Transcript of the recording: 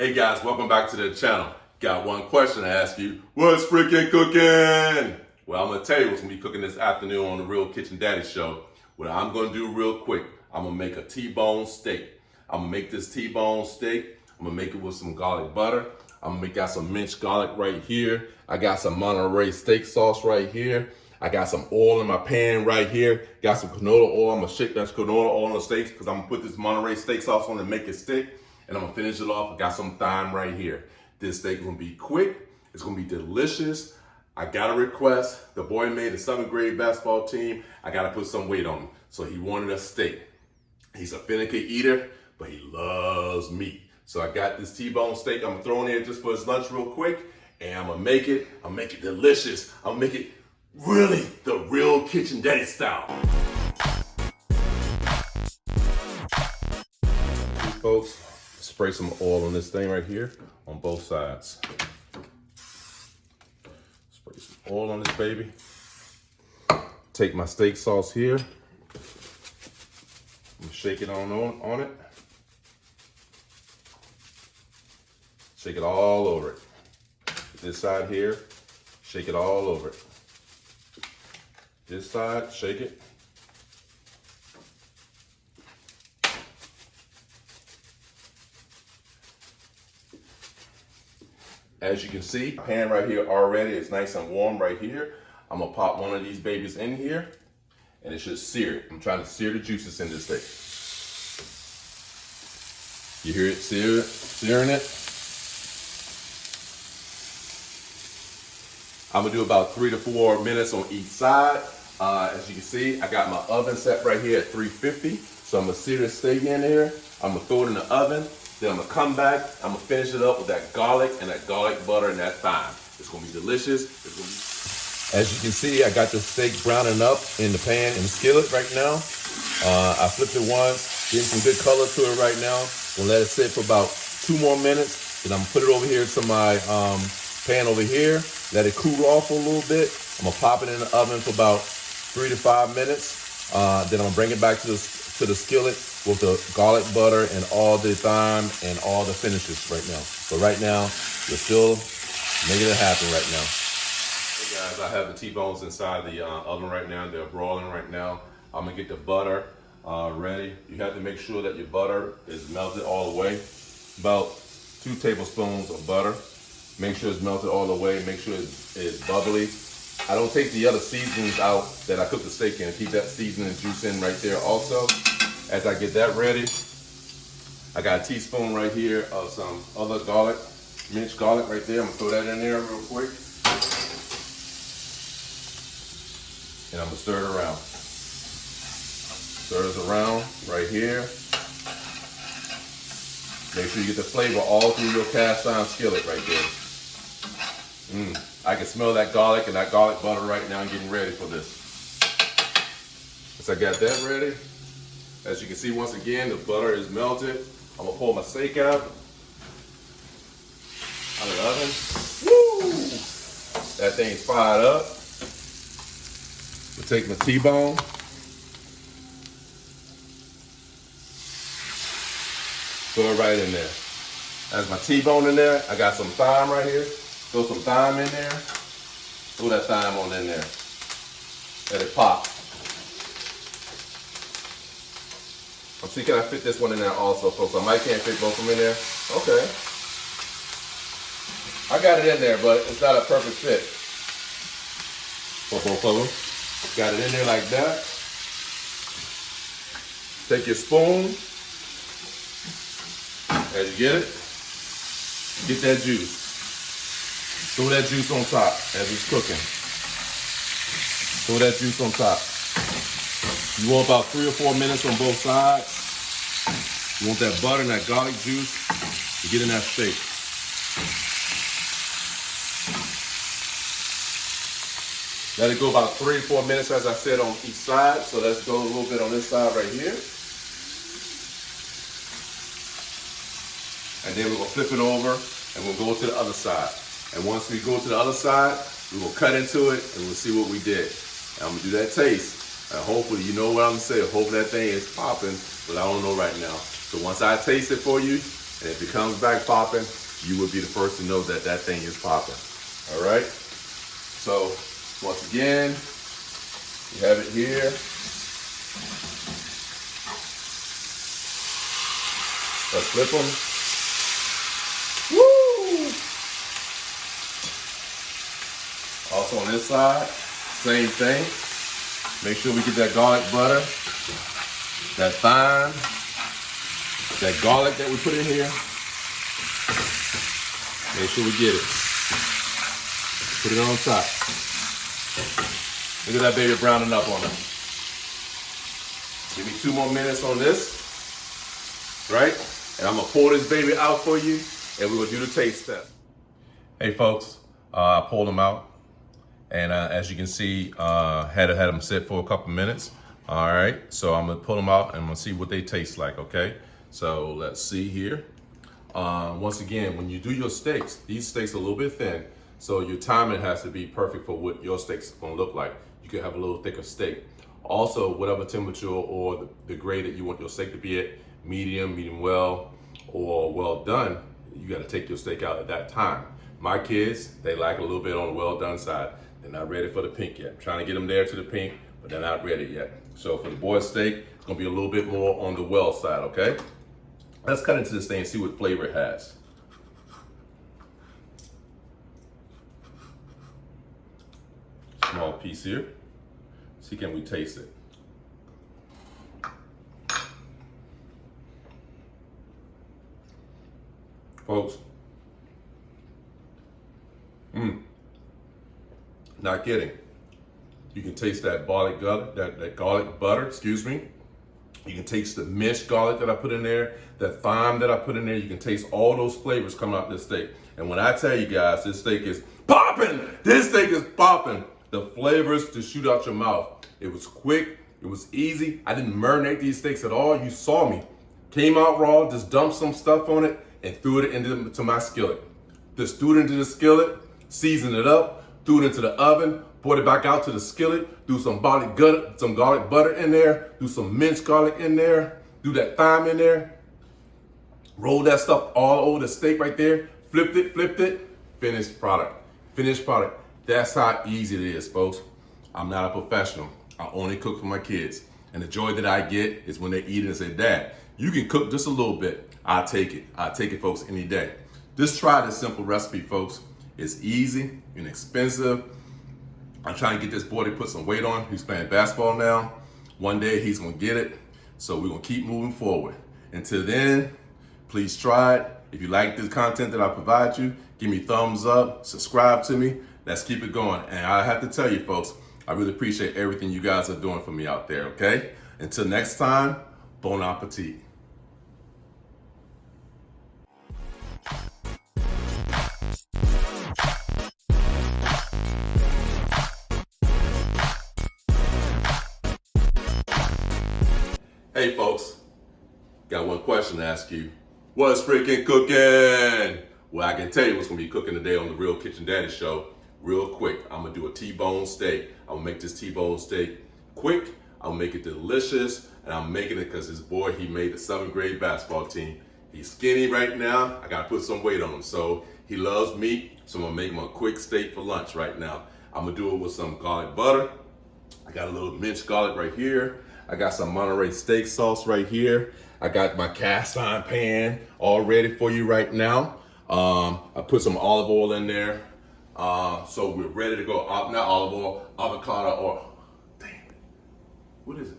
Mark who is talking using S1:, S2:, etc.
S1: Hey guys, welcome back to the channel. Got one question to ask you. What's freaking cooking? Well, I'm gonna tell you what's gonna be cooking this afternoon on the Real Kitchen Daddy Show. What I'm gonna do real quick, I'm gonna make a T-bone steak. I'm gonna make this T-bone steak. I'm gonna make it with some garlic butter. I'm gonna got some minced garlic right here. I got some Monterey Steak sauce right here. I got some oil in my pan right here. Got some canola oil. I'm gonna shake that canola oil on the steaks because I'm gonna put this Monterey steak sauce on and make it stick. And I'm gonna finish it off. I got some thyme right here. This steak is gonna be quick. It's gonna be delicious. I got a request. The boy made the 7th grade basketball team. I gotta put some weight on him. So he wanted a steak. He's a finicky eater, but he loves meat. So I got this T-bone steak. I'm gonna throw in here just for his lunch real quick. And I'm gonna make it delicious. I'm gonna make it really the Real Kitchen Daddy style. Folks, spray some oil on this thing right here on both sides. Spray some oil on this baby. Take my steak sauce here. Shake it on it. Shake it all over it. This side here, shake it all over it. This side, shake it. As you can see, pan right here already is nice and warm right here. I'm gonna pop one of these babies in here and it should sear it. I'm trying to sear the juices in this steak. You hear it searing it? I'm gonna do about 3 to 4 minutes on each side. As you can see, I got my oven set right here at 350. So I'm gonna sear this steak in there. I'm gonna throw it in the oven. Then I'm gonna come back, I'm gonna finish it up with that garlic and that garlic butter and that thyme. It's gonna be delicious. As you can see, I got the steak browning up in the pan in the skillet right now. I flipped it once, getting some good color to it right now. Gonna let it sit for about 2 more minutes. Then I'm gonna put it over here to my pan over here, let it cool off a little bit. I'm gonna pop it in the oven for about 3 to 5 minutes. Then I'm gonna bring it back to the skillet with the garlic butter and all the thyme and all the finishes right now. So right now, we're still making it happen right now. Hey guys, I have the T-bones inside the oven right now. They're broiling right now. I'm gonna get the butter ready. You have to make sure that your butter is melted all the way. About 2 tablespoons of butter. Make sure it's melted all the way. Make sure it's bubbly. I don't take the other seasonings out that I cook the steak in. Keep that seasoning juice in right there also. As I get that ready, I got a teaspoon right here of some other garlic, minced garlic right there. I'm gonna throw that in there real quick. And I'm gonna stir it around. Stir it around right here. Make sure you get the flavor all through your cast iron skillet right there. I can smell that garlic and that garlic butter right now. I'm getting ready for this. As I got that ready, as you can see, once again, the butter is melted. I'm gonna pull my steak out of the oven. Woo! That thing's fired up. I'll take my T-bone. Throw it right in there. That's my T-bone in there. I got some thyme right here. Throw some thyme in there. Throw that thyme on in there. Let it pop. Let's see, can I fit this one in there also, folks? I might can't fit both of them in there. Okay. I got it in there, but it's not a perfect fit for both of them. Got it in there like that. Take your spoon. As you get it, get that juice. Throw that juice on top as it's cooking. Throw that juice on top. You want about 3 or 4 minutes on both sides. You want that butter and that garlic juice to get in that steak. Let it go about 3 or 4 minutes, as I said, on each side. So let's go a little bit on this side right here. And then we're gonna flip it over and we'll go to the other side. And once we go to the other side, we will cut into it and we'll see what we did. And I'm gonna do that taste. And hopefully, you know what I'm saying. Hopefully that thing is popping, but I don't know right now. So once I taste it for you, And if it comes back popping, you will be the first to know that that thing is popping. All right? So, once again, you have it here. Let's flip them. Woo! Also on this side, same thing. Make sure we get that garlic butter, that thyme, that garlic that we put in here. Make sure we get it. Put it on top. Look at that baby browning up on it. Give me 2 more minutes on this, right? And I'm gonna pour this baby out for you, and we're gonna do the taste test. Hey folks, I pulled them out, and as you can see, had them sit for a couple minutes. All right, so I'm gonna pull them out and I'm gonna see what they taste like. Okay, so let's see here. Once again, when you do your steaks, these steaks are a little bit thin, so your timing has to be perfect for what your steaks are gonna look like. You can have a little thicker steak. Also, whatever temperature or the grade that you want your steak to be at, medium well, or well done, you gotta take your steak out at that time. My kids, they like a little bit on the well done side. They're not ready for the pink yet. I'm trying to get them there to the pink, but they're not ready yet. So for the boy's steak, it's gonna be a little bit more on the well side, okay? Let's cut into this thing and see what flavor it has. Small piece here. See, can we taste it? Folks, not kidding. You can taste that garlic butter, excuse me. You can taste the minced garlic that I put in there, that thyme that I put in there. You can taste all those flavors coming out this steak. And when I tell you guys, this steak is popping, this steak is popping. The flavors to shoot out your mouth. It was quick, it was easy. I didn't marinate these steaks at all. You saw me. Came out raw, just dumped some stuff on it and threw it into my skillet. Just threw it into the skillet, seasoned it up, threw it into the oven, poured it back out to the skillet, threw some garlic butter in there, threw some minced garlic in there, threw that thyme in there, rolled that stuff all over the steak right there, flipped it, finished product. Finished product. That's how easy it is, folks. I'm not a professional. I only cook for my kids. And the joy that I get is when they eat it and say, Dad, you can cook just a little bit. I'll take it. I'll take it, folks, any day. Just try this simple recipe, folks. It's easy, inexpensive. I'm trying to get this boy to put some weight on. He's playing basketball now. One day he's gonna get it. So we're gonna keep moving forward. Until then, please try it. If you like the content that I provide you, give me thumbs up, subscribe to me. Let's keep it going. And I have to tell you, folks, I really appreciate everything you guys are doing for me out there, okay? Until next time, bon appetit. Hey folks, got one question to ask you. What's freaking cooking? Well, I can tell you what's gonna be cooking today on the Real Kitchen Daddy Show. Real quick, I'm gonna do a T-bone steak. I'm gonna make this T-bone steak quick. I'll make it delicious, and I'm making it because this boy, he made the 7th grade basketball team. He's skinny right now. I gotta put some weight on him. So he loves meat, so I'm gonna make him a quick steak for lunch right now. I'm gonna do it with some garlic butter. I got a little minced garlic right here. I got some Monterey steak sauce right here. I got my cast iron pan all ready for you right now. I put some olive oil in there. So we're ready to go. Not olive oil, avocado, or, dang, what is it?